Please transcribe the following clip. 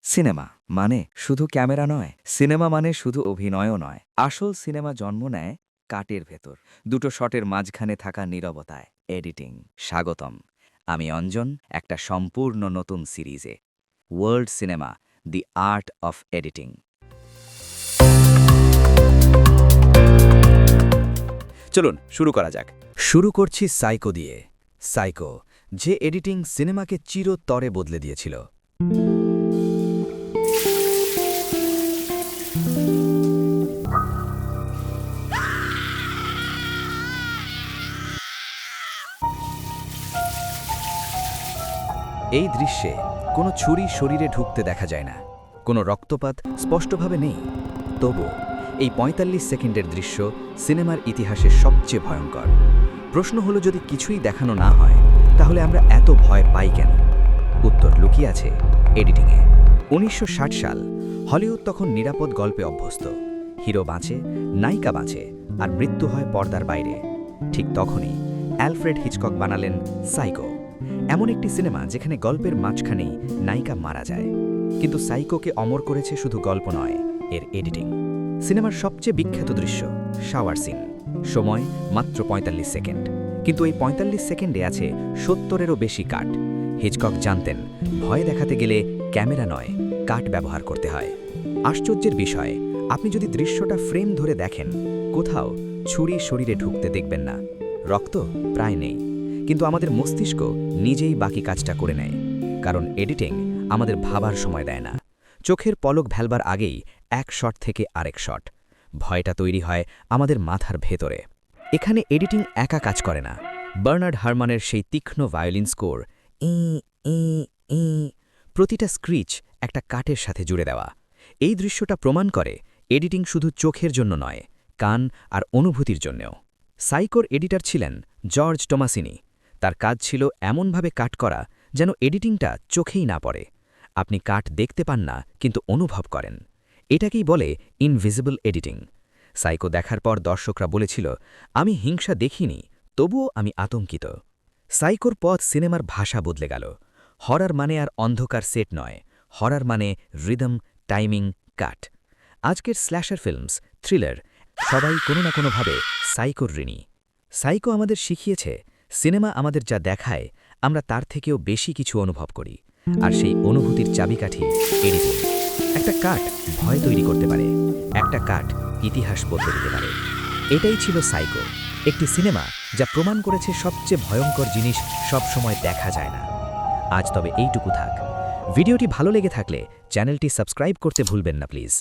Cinema মানে শুধু camera নয়, সিনেমা মানে শুধু অভিনয়ও নয়। আসল সিনেমা জন্ম নেয় কাটের ভেতর, দুটো শটের মাঝখানে থাকা নীরবতায়। এডিটিং। স্বাগতম। আমি অঞ্জন, একটা সম্পূর্ণ নতুন সিরিজে, world cinema, the art of editing. চলুন শুরু করা যাক। শুরু করছি সাইকো দিয়ে। সাইকো, যে এডিটিং সিনেমাকে চিরতরে বদলে দিয়েছিল। এই দৃশ্যে কোনো ছুরি শরীরে ঢুকতে দেখা যায় না, কোনো রক্তপাত স্পষ্টভাবে নেই। তবু এই ৪৫ সেকেন্ডের দৃশ্য সিনেমার ইতিহাসে সবচেয়ে ভয়ঙ্কর। প্রশ্ন হলো, যদি কিছুই দেখানো না হয় তাহলে আমরা এত ভয় পাই কেন? উত্তর লুকিয়ে আছে এডিটিংয়ে। ১৯৬০ সাল। হলিউড তখন নিরাপদ গল্পে অভ্যস্ত। হিরো বাঁচে, নায়িকা বাঁচে, আর মৃত্যু হয় পর্দার বাইরে। ঠিক তখনই অ্যালফ্রেড হিচকক বানালেন সাইকো, এমন একটি সিনেমা যেখানে গল্পের মাঝখানেই নায়িকা মারা যায়। কিন্তু সাইকোকে অমর করেছে শুধু গল্প নয়, এর এডিটিং। সিনেমার সবচেয়ে বিখ্যাত দৃশ্য শাওয়ার সিন। সময় মাত্র ৪৫ সেকেন্ড, কিন্তু এই ৪৫ সেকেন্ডে আছে ৭০-এরও বেশি কাট। হিচকক জানতেন, ভয় দেখাতে গেলে ক্যামেরা নয়, কাট ব্যবহার করতে হয়। আশ্চর্যের বিষয়, আপনি যদি দৃশ্যটা ফ্রেম ধরে দেখেন, কোথাও ছুরি শরীরে ঢুকতে দেখবেন না, রক্ত প্রায় নেই। কিন্তু আমাদের মস্তিষ্ক নিজেই বাকি কাজটা করে নেয়, কারণ এডিটিং আমাদের ভাবার সময় দেয় না। চোখের পলক ভেলবার আগেই এক শট থেকে আরেক শট। ভয়টা তৈরি হয় আমাদের মাথার ভেতরে। এখানে এডিটিং একা কাজ করে না। বার্নার্ড হারমানের সেই তীক্ষ্ণ ভায়োলিন স্কোর, ই ই ই, প্রতিটা স্ক্রিচ একটা কাটের সাথে জুড়ে দেওয়া। এই দৃশ্যটা প্রমাণ করে এডিটিং শুধু চোখের জন্য নয়, কান আর অনুভূতির জন্যও। সাইকোর এডিটর ছিলেন জর্জ টোমাসিনি। তার কাজ ছিল এমনভাবে কাট করা যেন এডিটিংটা চোখেই না পড়ে। আপনি কাট দেখতে পান না, কিন্তু অনুভব করেন। এটাকেই বলে ইনভিজিবল এডিটিং। সাইকো দেখার পর দর্শকরা বলেছিল, আমি হিংসা দেখিনি, তবুও আমি আতঙ্কিত। সাইকোর পথ সিনেমার ভাষা বদলে গেল। হরার মানে আর অন্ধকার সেট নয়, হরার মানে রিদম, টাইমিং, কাট। আজকের স্ল্যাশার ফিল্মস, থ্রিলার, সবাই কোনো না কোনোভাবে সাইকোর ঋণী। সাইকো আমাদের শিখিয়েছে, সিনেমা আমাদের যা দেখায় আমরা তার থেকেও বেশি কিছু অনুভব করি, আর সেই অনুভূতির চাবিকাঠি এডিটিং। একটা কাট ভয় তৈরি করতে পারে, একটা কাট ইতিহাস বদলে দিতে পারে। এটাই ছিল সাইকো, একটি সিনেমা যা প্রমাণ করেছে সবচেয়ে ভয়ঙ্কর জিনিস সবসময় দেখা যায় না। আজ তবে এইটুকু থাক। ভিডিওটি ভালো লেগে থাকলে চ্যানেলটি সাবস্ক্রাইব করতে ভুলবেন না প্লিজ।